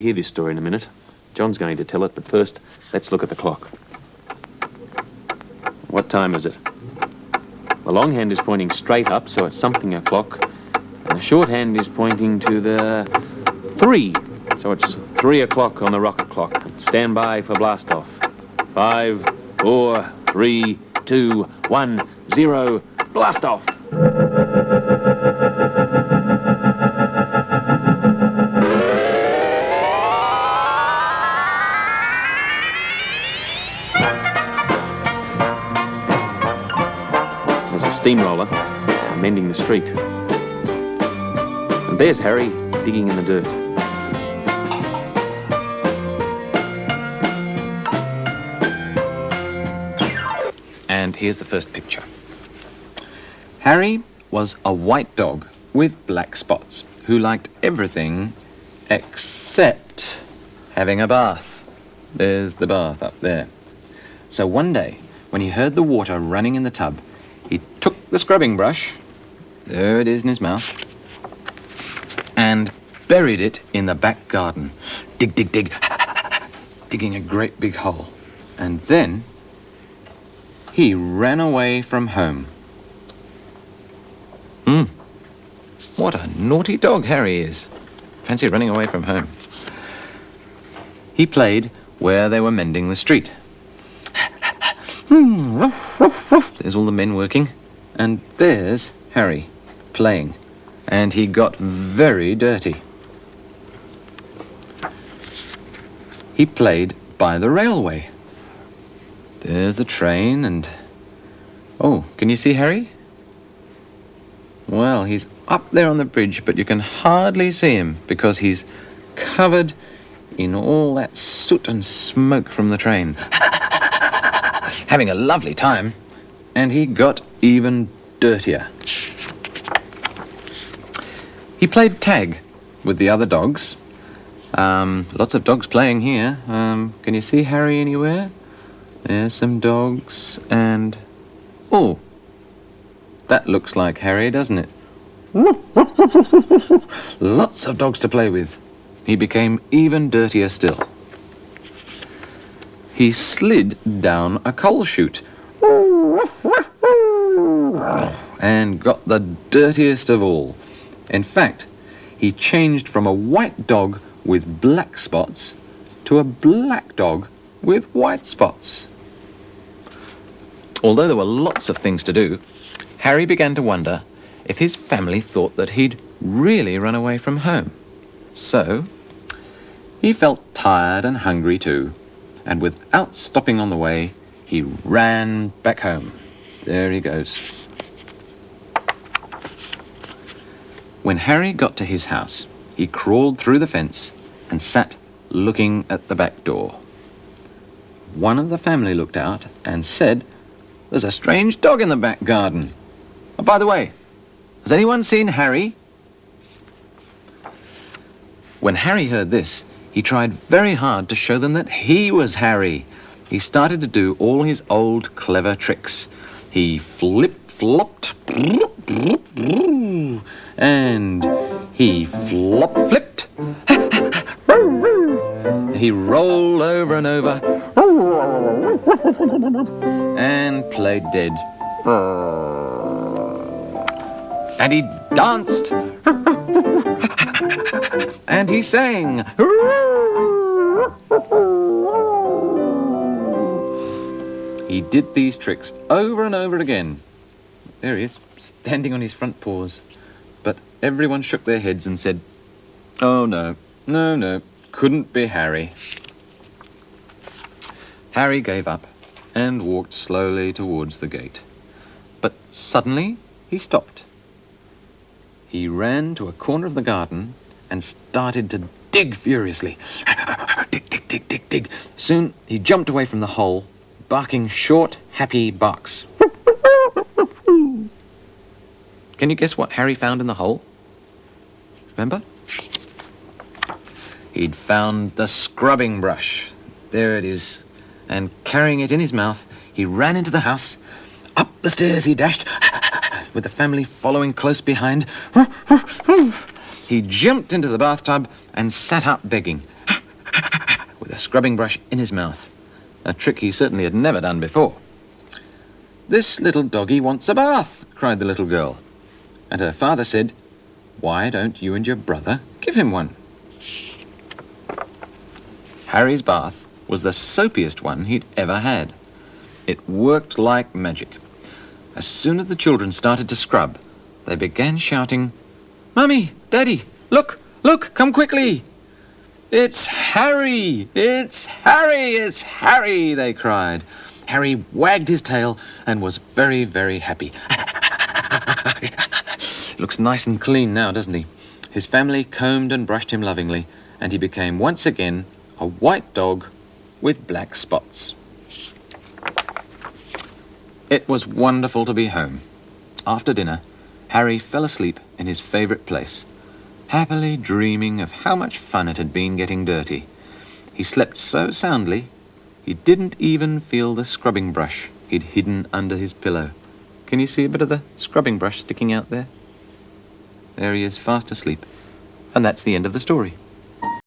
Hear this story in a minute. John's going to tell it, but first, let's look at the clock. What time is it? The long hand is pointing straight up, so it's something o'clock, and the short hand is pointing to the 3, so it's 3 o'clock on the rocket clock. Stand by for blast off. 5, 4, 3, 2, 1, 0, blast off! There's a steamroller mending the street. And there's Harry digging in the dirt. And here's the first picture. Harry was a white dog with black spots who liked everything except having a bath. There's the bath up there. So one day, when he heard the water running in the tub, he took the scrubbing brush, there it is in his mouth, and buried it in the back garden. Dig, dig, dig, digging a great big hole. And then he ran away from home. What a naughty dog Harry is. Fancy running away from home. He played where they were mending the street. There's all the men working. And there's Harry playing. And he got very dirty. He played by the railway. There's the train and... Oh, can you see Harry? Well, he's up there on the bridge, but you can hardly see him because he's covered in all that soot and smoke from the train. Having a lovely time, and he got even dirtier. He played tag with the other dogs. Lots of dogs playing here. Can you see Harry anywhere? There's some dogs and... Oh, that looks like Harry, doesn't it? Lots of dogs to play with. He became even dirtier still. He slid down a coal chute and got the dirtiest of all. In fact, he changed from a white dog with black spots to a black dog with white spots. Although there were lots of things to do, Harry began to wonder if his family thought that he'd really run away from home. So, he felt tired and hungry too, and without stopping on the way, he ran back home. There he goes. When Harry got to his house, he crawled through the fence and sat looking at the back door. One of the family looked out and said, "There's a strange dog in the back garden. Oh, by the way, has anyone seen Harry?" When Harry heard this, he tried very hard to show them that he was Harry. He started to do all his old clever tricks. He flip-flopped, and he flop-flipped. He rolled over and over and played dead. And he danced. And he sang. He did these tricks over and over again. There he is, standing on his front paws. But everyone shook their heads and said, "Oh, no, no, no, couldn't be Harry." Harry gave up and walked slowly towards the gate. But suddenly he stopped. He ran to a corner of the garden and started to dig furiously. Dig, dig, dig, dig, dig. Soon he jumped away from the hole, barking short, happy barks. Can you guess what Harry found in the hole? Remember? He'd found the scrubbing brush. There it is. And carrying it in his mouth, he ran into the house. Up the stairs he dashed, with the family following close behind. He jumped into the bathtub and sat up begging. with a scrubbing brush in his mouth, a trick he certainly had never done before. "This little doggy wants a bath," cried the little girl. And her father said, "Why don't you and your brother give him one?" Harry's bath was the soapiest one he'd ever had. It worked like magic. As soon as the children started to scrub, they began shouting, "Mummy, Daddy, look, look, come quickly!" "It's Harry! It's Harry! It's Harry!" they cried. Harry wagged his tail and was very, very happy. Looks nice and clean now, doesn't he? His family combed and brushed him lovingly, and he became once again a white dog with black spots. It was wonderful to be home. After dinner, Harry fell asleep in his favourite place, happily dreaming of how much fun it had been getting dirty. He slept so soundly, he didn't even feel the scrubbing brush he'd hidden under his pillow. Can you see a bit of the scrubbing brush sticking out there? There he is, fast asleep. And that's the end of the story.